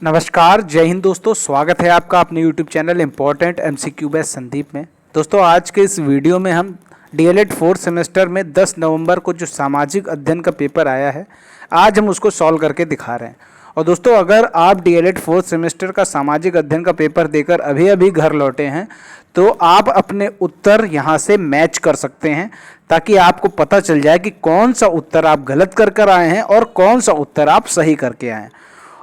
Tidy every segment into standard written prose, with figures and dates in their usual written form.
नमस्कार, जय हिंद दोस्तों। स्वागत है आपका अपने YouTube channel important MCQ by Sandeep में। दोस्तों, आज के इस वीडियो में हम डीएलएड फोर्थ सेमेस्टर में 10 नवंबर को जो सामाजिक अध्ययन का पेपर आया है, आज हम उसको सॉल्व करके दिखा रहे हैं। और दोस्तों, अगर आप डीएलएड फोर्थ सेमेस्टर का सामाजिक अध्ययन का पेपर देकर अभी अभी घर लौटे हैं तो आप अपने उत्तर यहाँ से मैच कर सकते हैं, ताकि आपको पता चल जाए कि कौन सा उत्तर आप गलत कर आए हैं और कौन सा उत्तर आप सही करके आए हैं।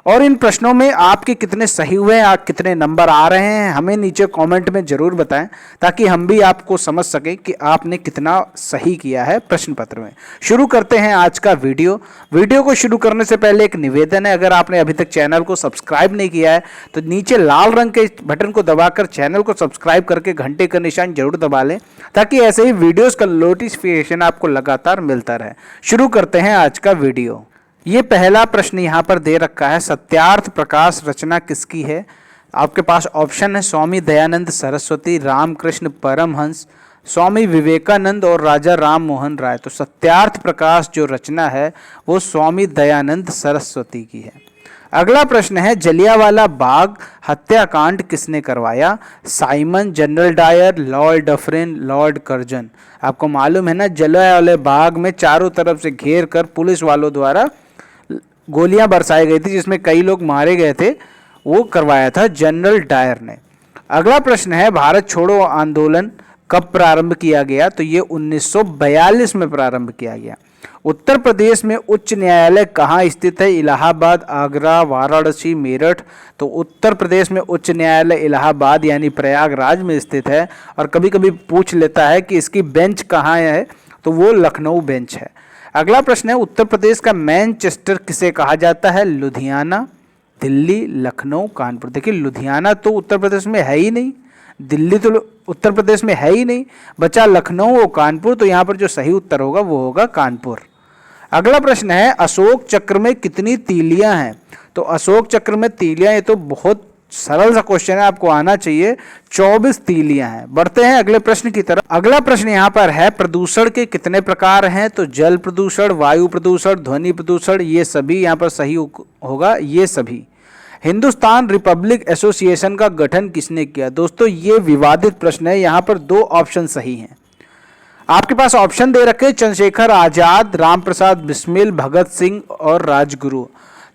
और इन प्रश्नों में आपके कितने सही हुए हैं, आप कितने नंबर आ रहे हैं, हमें नीचे कमेंट में ज़रूर बताएं, ताकि हम भी आपको समझ सकें कि आपने कितना सही किया है प्रश्न पत्र में। शुरू करते हैं आज का वीडियो को शुरू करने से पहले एक निवेदन है, अगर आपने अभी तक चैनल को सब्सक्राइब नहीं किया है तो नीचे लाल रंग के बटन को दबाकर चैनल को सब्सक्राइब करके घंटे का निशान जरूर दबा लें, ताकि ऐसे ही वीडियोज़ का नोटिफिकेशन आपको लगातार मिलता रहे। शुरू करते हैं आज का वीडियो। ये पहला प्रश्न यहाँ पर दे रखा है, सत्यार्थ प्रकाश रचना किसकी है। आपके पास ऑप्शन है स्वामी दयानंद सरस्वती, रामकृष्ण परमहंस, स्वामी विवेकानंद और राजा राम मोहन राय। तो सत्यार्थ प्रकाश जो रचना है वो स्वामी दयानंद सरस्वती की है। अगला प्रश्न है, जलियांवाला बाग हत्याकांड किसने करवाया। Simon, General Dyer, Lord Dufferin, Lord Curzon. आपको मालूम है ना, जलियांवाला बाग में चारों तरफ से घेर कर पुलिस वालों द्वारा गोलियां बरसाई गई थी, जिसमें कई लोग मारे गए थे, वो करवाया था जनरल डायर ने। अगला प्रश्न है, भारत छोड़ो आंदोलन कब प्रारंभ किया गया। तो ये 1942 में प्रारंभ किया गया। उत्तर प्रदेश में उच्च न्यायालय कहाँ स्थित है। इलाहाबाद, आगरा, वाराणसी, मेरठ। तो उत्तर प्रदेश में उच्च न्यायालय इलाहाबाद यानी प्रयागराज में स्थित है। और कभी कभी पूछ लेता है कि इसकी बेंच कहाँ है, तो वो लखनऊ बेंच है। अगला प्रश्न है, उत्तर प्रदेश का मैनचेस्टर किसे कहा जाता है। लुधियाना, दिल्ली, लखनऊ, कानपुर। देखिए, लुधियाना तो उत्तर प्रदेश में है ही नहीं, दिल्ली तो उत्तर प्रदेश में है ही नहीं, बचा लखनऊ और कानपुर। तो यहाँ पर जो सही उत्तर होगा वो होगा कानपुर। अगला प्रश्न है, अशोक चक्र में कितनी तीलियां हैं। तो अशोक चक्र में तीलियां, ये तो बहुत सरल सा क्वेश्चन है, आपको आना चाहिए। 24 तीलियां हैं। बढ़ते हैं अगले प्रश्न की तरफ। अगला प्रश्न यहाँ पर है, प्रदूषण के कितने प्रकार हैं। तो जल प्रदूषण, वायु प्रदूषण, ध्वनि प्रदूषण, ये सभी यहाँ पर सही होगा, ये सभी। हिंदुस्तान रिपब्लिक एसोसिएशन का गठन किसने किया। दोस्तों, ये विवादित प्रश्न है, यहाँ पर दो ऑप्शन सही हैं। आपके पास ऑप्शन दे रखे, चंद्रशेखर आजाद, रामप्रसाद बिस्मिल, भगत सिंह और राजगुरु।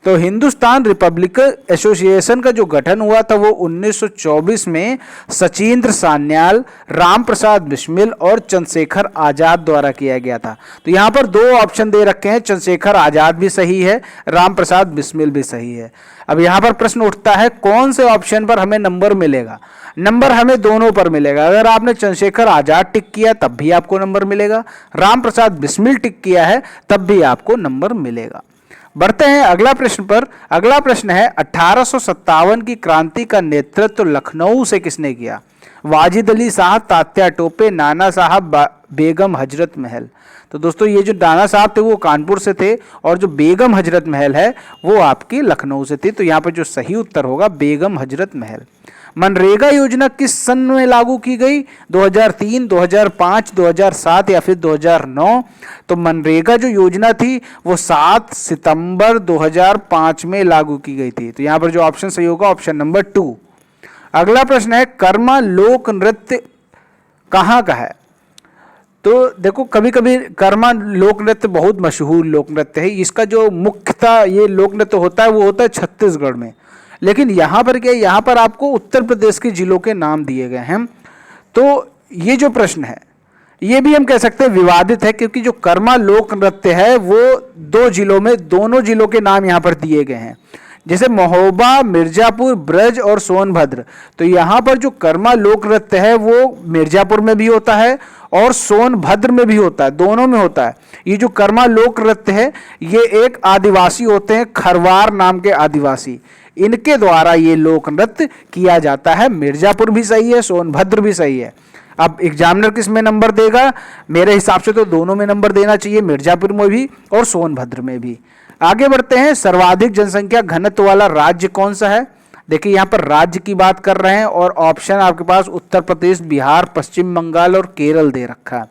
तो हिंदुस्तान रिपब्लिकन एसोसिएशन का जो गठन हुआ था वो 1924 में सचिंद्र सान्याल, रामप्रसाद बिस्मिल और चंद्रशेखर आजाद द्वारा किया गया था। तो यहाँ पर दो ऑप्शन दे रखे हैं, चंद्रशेखर आजाद भी सही है, रामप्रसाद बिस्मिल भी सही है। अब यहाँ पर प्रश्न उठता है, कौन से ऑप्शन पर हमें नंबर मिलेगा। नंबर हमें दोनों पर मिलेगा। अगर आपने चंद्रशेखर आजाद टिक किया तब भी आपको नंबर मिलेगा, रामप्रसाद बिस्मिल टिक किया है तब भी आपको नंबर मिलेगा। बढ़ते हैं अगला प्रश्न पर। अगला प्रश्न है, 1857 की क्रांति का नेतृत्व लखनऊ से किसने किया। वाजिद अली शाह, तात्या टोपे, नाना साहब, बेगम हजरत महल। तो दोस्तों, ये जो नाना साहब थे वो कानपुर से थे और जो बेगम हजरत महल है वो आपकी लखनऊ से थी। तो यहाँ पर जो सही उत्तर होगा बेगम हजरत महल। मनरेगा योजना किस सन में लागू की गई। 2003, 2005, 2007 या फिर 2009। तो मनरेगा जो योजना थी वो 7 सितंबर 2005 में लागू की गई थी। तो यहाँ पर जो ऑप्शन सही होगा ऑप्शन नंबर 2। अगला प्रश्न है, कर्मा लोक नृत्य कहाँ का है। तो देखो, कभी कभी कर्मा लोक नृत्य बहुत मशहूर लोक नृत्य है। इसका जो मुख्यतः ये लोक नृत्य होता है वो होता है छत्तीसगढ़ में। लेकिन यहाँ पर क्या, यहाँ पर आपको उत्तर प्रदेश के जिलों के नाम दिए गए हैं। तो ये जो प्रश्न है ये भी हम कह सकते हैं विवादित है, क्योंकि जो कर्मा लोक नृत्य है वो दो जिलों में, दोनों जिलों के नाम यहाँ पर दिए गए हैं, जैसे महोबा, मिर्जापुर, ब्रज और सोनभद्र। तो यहाँ पर जो कर्मा लोक नृत्य है वो मिर्जापुर में भी होता है और सोनभद्र में भी होता है, दोनों में होता है। ये जो कर्मा लोक नृत्य है ये एक आदिवासी होते हैं, खरवार नाम के आदिवासी, इनके द्वारा ये लोक नृत्य किया जाता है। मिर्जापुर भी सही है, सोनभद्र भी सही है। अब एग्जामिनर किस में नंबर देगा, मेरे हिसाब से तो दोनों में नंबर देना चाहिए, मिर्जापुर में भी और सोनभद्र में भी। आगे बढ़ते हैं, सर्वाधिक जनसंख्या घनत्व वाला राज्य कौन सा है। देखिए, यहाँ पर राज्य की बात कर रहे हैं और ऑप्शन आपके पास उत्तर प्रदेश, बिहार, पश्चिम बंगाल और केरल दे रखा है।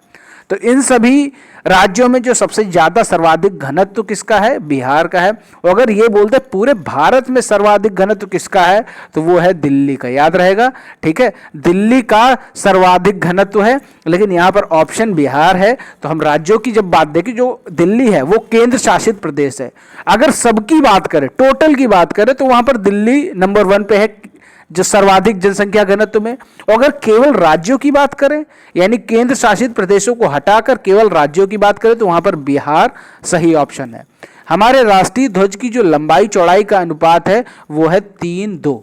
तो इन सभी राज्यों में जो सबसे ज्यादा सर्वाधिक घनत्व किसका है? बिहार का है। और अगर ये बोलते पूरे भारत में सर्वाधिक घनत्व किसका है, तो वो है दिल्ली का। याद रहेगा, ठीक है, दिल्ली का सर्वाधिक घनत्व है, लेकिन यहाँ पर ऑप्शन बिहार है। तो हम राज्यों की जब बात देखें, जो दिल्ली है वो केंद्र शासित प्रदेश है। अगर सबकी बात करें, टोटल की बात करें, तो वहां पर दिल्ली नंबर 1 पे है जो सर्वाधिक जनसंख्या घनत्व में। और अगर केवल राज्यों की बात करें, यानी केंद्र शासित प्रदेशों को हटाकर केवल राज्यों की बात करें, तो वहां पर बिहार सही ऑप्शन है। हमारे राष्ट्रीय ध्वज की जो लंबाई चौड़ाई का अनुपात है वो है 3:2।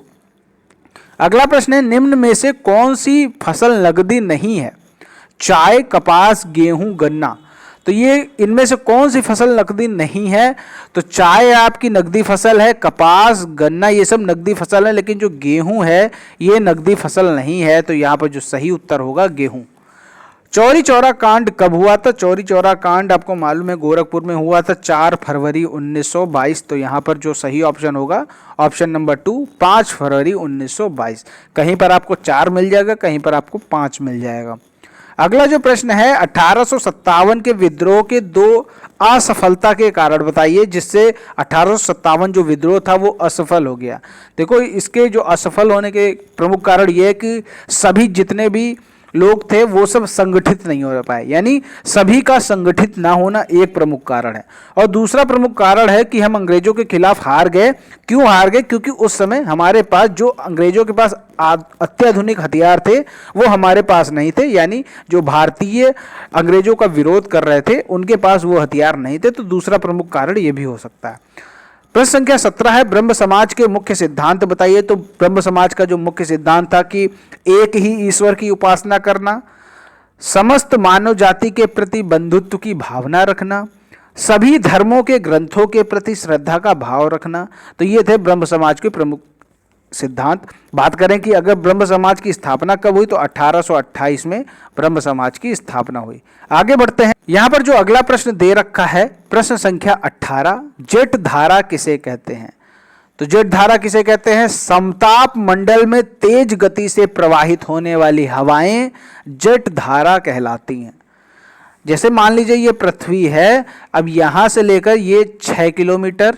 अगला प्रश्न है, निम्न में से कौन सी फसल नगदी नहीं है? चाय, कपास, गेहूं, गन्ना। तो ये इनमें से कौन सी फसल नकदी नहीं है? तो चाय आपकी नकदी फसल है, कपास, गन्ना ये सब नकदी फसल है, लेकिन जो गेहूं है ये नकदी फसल नहीं है। तो यहाँ पर जो सही उत्तर होगा गेहूं। चौरी चौरा कांड कब हुआ था? चौरी चौरा कांड आपको मालूम है गोरखपुर में हुआ था 4 फरवरी 1922। तो यहाँ पर जो सही ऑप्शन होगा ऑप्शन नंबर 2, 5 फरवरी 1922। कहीं पर आपको 4 मिल जाएगा, कहीं पर आपको 5 मिल जाएगा। अगला जो प्रश्न है, 1857 के विद्रोह के 2 असफलता के कारण बताइए, जिससे 1857 जो विद्रोह था वो असफल हो गया। देखो, इसके जो असफल होने के प्रमुख कारण ये है कि सभी जितने भी लोग थे वो सब संगठित नहीं हो पाए, यानी सभी का संगठित ना होना एक प्रमुख कारण है। और दूसरा प्रमुख कारण है कि हम अंग्रेजों के खिलाफ हार गए। क्यों हार गए? क्योंकि उस समय हमारे पास जो अंग्रेजों के पास अत्याधुनिक हथियार थे वो हमारे पास नहीं थे, यानी जो भारतीय अंग्रेजों का विरोध कर रहे थे उनके पास वो हथियार नहीं थे। तो दूसरा प्रमुख कारण ये भी हो सकता है। प्रश्न संख्या 17 है, ब्रह्म समाज के मुख्य सिद्धांत बताइए। तो ब्रह्म समाज का जो मुख्य सिद्धांत था कि एक ही ईश्वर की उपासना करना, समस्त मानव जाति के प्रति बंधुत्व की भावना रखना, सभी धर्मों के ग्रंथों के प्रति श्रद्धा का भाव रखना। तो ये थे ब्रह्म समाज के प्रमुख सिद्धांत। बात करें कि अगर ब्रह्म समाज की स्थापना कब हुई, तो 1828 में ब्रह्म समाज की स्थापना हुई। आगे बढ़ते हैं, यहां पर जो अगला प्रश्न दे रखा है, प्रश्न संख्या 18, जेट धारा किसे कहते हैं? तो जेट धारा किसे कहते हैं? समताप मंडल में तेज गति से प्रवाहित होने वाली हवाएं जेट धारा कहलाती हैं। जैसे मान लीजिए ये पृथ्वी है, अब यहां से लेकर ये 6 किलोमीटर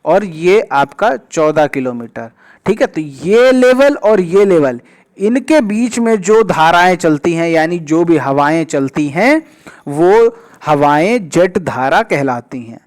और ये आपका 14 किलोमीटर, ठीक है। तो ये लेवल और ये लेवल, इनके बीच में जो धाराएं चलती हैं, यानी जो भी हवाएं चलती हैं, वो हवाएं जेट धारा कहलाती हैं।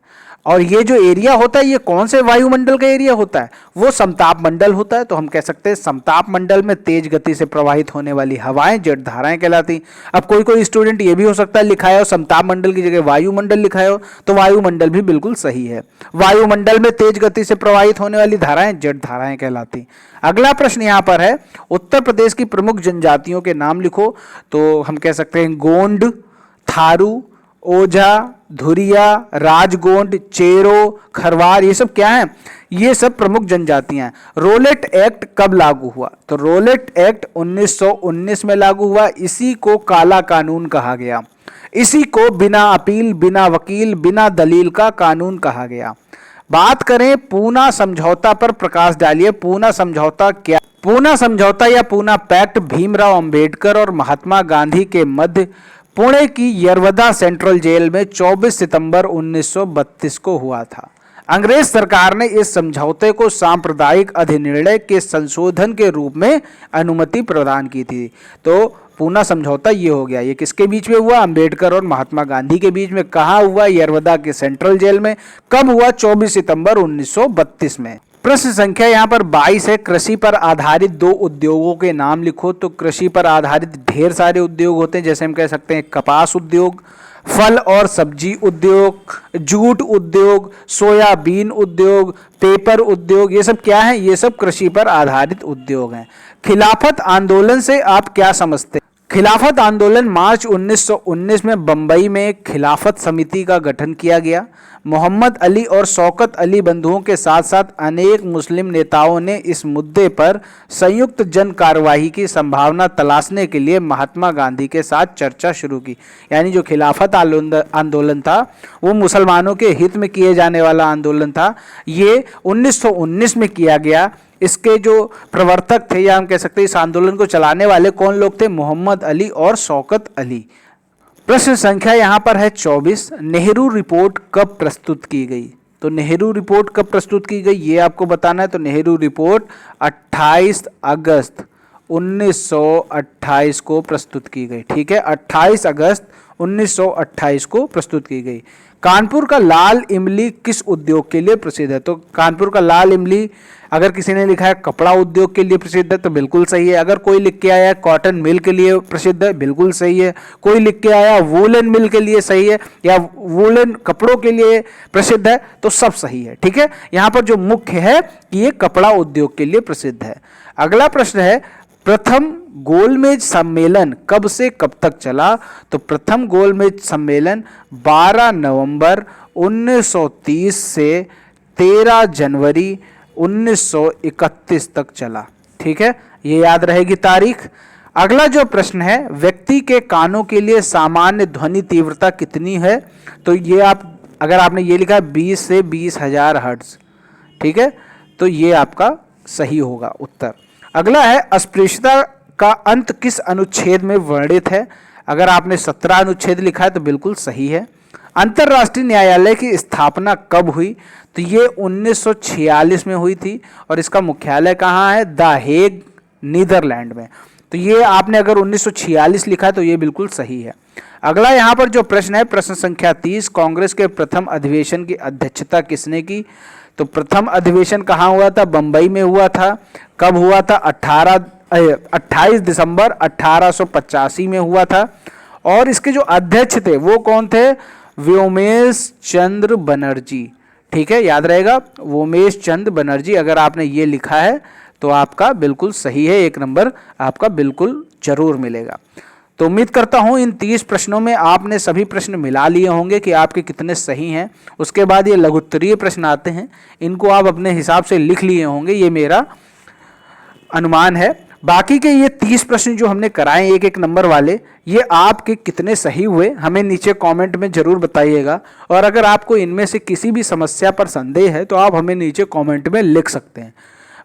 और ये जो एरिया होता है, ये कौन से वायुमंडल का एरिया होता है? वो समताप मंडल होता है। तो हम कह सकते हैं समताप मंडल में तेज गति से प्रवाहित होने वाली हवाएं जेट धाराएं कहलाती। अब कोई स्टूडेंट ये भी हो सकता है लिखाया हो समताप मंडल की जगह वायुमंडल लिखाया हो, तो वायुमंडल भी बिल्कुल सही है। वायुमंडल में तेज गति से प्रवाहित होने वाली धाराएं जेट धाराएं कहलाती। अगला प्रश्न यहाँ पर है, उत्तर प्रदेश की प्रमुख जनजातियों के नाम लिखो। तो हम कह सकते हैं गोंड, थारू, ओझा, धुरिया, राजगोंड, चेरो, खरवार, ये सब क्या है? ये सब प्रमुख जनजातियां हैं। रोलेट एक्ट कब लागू हुआ? तो रोलेट एक्ट 1919 में लागू हुआ। इसी को काला कानून कहा गया। इसी को बिना अपील, बिना वकील, बिना दलील का कानून कहा गया। बात करें पूना समझौता पर, प्रकाश डालिए। पूना समझौता क्या? पूना समझौता या पूना पैक्ट भीमराव अंबेडकर और महात्मा गांधी के मध्य पुणे की यरवदा सेंट्रल जेल में 24 सितंबर 1932 को हुआ था। अंग्रेज सरकार ने इस समझौते को सांप्रदायिक अधिनिर्णय के संशोधन के रूप में अनुमति प्रदान की थी। तो पूना समझौता ये हो गया। ये किसके बीच में हुआ? अंबेडकर और महात्मा गांधी के बीच में। कहाँ हुआ? यरवदा के सेंट्रल जेल में। कब हुआ? 24 सितंबर 1932 में। प्रश्न संख्या यहाँ पर 22 है, कृषि पर आधारित 2 उद्योगों के नाम लिखो। तो कृषि पर आधारित ढेर सारे उद्योग होते हैं, जैसे हम कह सकते हैं कपास उद्योग, फल और सब्जी उद्योग, जूट उद्योग, सोयाबीन उद्योग, पेपर उद्योग। ये सब क्या है? ये सब कृषि पर आधारित उद्योग हैं। खिलाफत आंदोलन से आप क्या समझते हैं? खिलाफत आंदोलन मार्च 1919 में बंबई में खिलाफत समिति का गठन किया गया। मोहम्मद अली और शौकत अली बंधुओं के साथ साथ अनेक मुस्लिम नेताओं ने इस मुद्दे पर संयुक्त जन कार्यवाही की संभावना तलाशने के लिए महात्मा गांधी के साथ चर्चा शुरू की। यानी जो खिलाफत आंदोलन था वो मुसलमानों के हित में किए जाने वाला आंदोलन था। ये 1919 में किया गया। इसके जो प्रवर्तक थे, या हम कह सकते हैं इस आंदोलन को चलाने वाले कौन लोग थे? मोहम्मद अली और शौकत अली। प्रश्न संख्या यहाँ पर है 24। नेहरू रिपोर्ट कब प्रस्तुत की गई? तो नेहरू रिपोर्ट कब प्रस्तुत की गई ये आपको बताना है। तो नेहरू रिपोर्ट 28 अगस्त 1928 को प्रस्तुत की गई। ठीक है, 28 अगस्त 1928 को प्रस्तुत की गई। कानपुर का लाल इमली किस उद्योग के लिए प्रसिद्ध है? तो कानपुर का लाल इमली अगर किसी ने लिखा है कपड़ा उद्योग के लिए प्रसिद्ध है तो बिल्कुल सही है। अगर कोई लिख के आया है कॉटन मिल के लिए प्रसिद्ध है, बिल्कुल सही है। कोई लिख के आया वूलन मिल के लिए सही है या वूलन कपड़ों के लिए प्रसिद्ध है, तो सब सही है। ठीक है, यहाँ पर जो मुख्य है कि ये कपड़ा उद्योग के लिए प्रसिद्ध है। अगला प्रश्न है, प्रथम गोलमेज सम्मेलन कब से कब तक चला? तो प्रथम गोलमेज सम्मेलन 12 नवंबर 1930 से 13 जनवरी 1931 तक चला। ठीक है, ये याद रहेगी तारीख। अगला जो प्रश्न है, व्यक्ति के कानों के लिए सामान्य ध्वनि तीव्रता कितनी है? तो ये अगर आपने ये लिखा है 20 से 20,000 हर्ट्ज, ठीक है, तो ये आपका सही होगा उत्तर। अगला है, अस्पृश्यता का अंत किस अनुच्छेद में वर्णित है? अगर आपने 17 अनुच्छेद लिखा है तो बिल्कुल सही है। अंतर्राष्ट्रीय न्यायालय की स्थापना कब हुई? तो ये 1946 में हुई थी और इसका मुख्यालय कहाँ है? द हेग, नीदरलैंड में। तो ये आपने अगर 1946 लिखा है तो ये बिल्कुल सही है। अगला यहाँ पर जो प्रश्न है, प्रश्न संख्या 30, कांग्रेस के प्रथम अधिवेशन की अध्यक्षता किसने की? तो प्रथम अधिवेशन कहाँ हुआ था? बंबई में हुआ था। कब हुआ था? 28 दिसंबर 1885 में हुआ था। और इसके जो अध्यक्ष थे वो कौन थे? व्योमेश चंद्र बनर्जी। ठीक है, याद रहेगा, व्योमेश चंद्र बनर्जी। अगर आपने ये लिखा है तो आपका बिल्कुल सही है, 1 नंबर आपका बिल्कुल जरूर मिलेगा। तो उम्मीद करता हूं इन 30 प्रश्नों में आपने सभी प्रश्न मिला लिए होंगे कि आपके कितने सही हैं। उसके बाद ये लघुत्तरीय प्रश्न आते हैं, इनको आप अपने हिसाब से लिख लिए होंगे, ये मेरा अनुमान है। बाकी के ये 30 प्रश्न जो हमने कराए 1-1 नंबर वाले, ये आपके कितने सही हुए हमें नीचे कमेंट में जरूर बताइएगा। और अगर आपको इनमें से किसी भी समस्या पर संदेह है तो आप हमें नीचे कमेंट में लिख सकते हैं।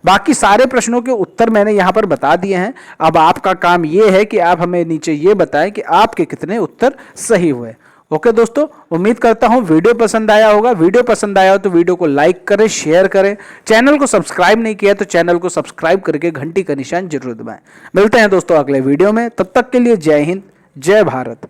बाकी सारे प्रश्नों के उत्तर मैंने यहाँ पर बता दिए हैं। अब आपका काम ये है कि आप हमें नीचे ये बताएं कि आपके कितने उत्तर सही हुए। ओके दोस्तों, उम्मीद करता हूँ वीडियो पसंद आया होगा। वीडियो पसंद आया हो तो वीडियो को लाइक करें, शेयर करें। चैनल को सब्सक्राइब नहीं किया तो चैनल को सब्सक्राइब करके घंटी का निशान जरूर दबाएं। मिलते हैं दोस्तों अगले वीडियो में, तब तक के लिए जय हिंद, जय भारत।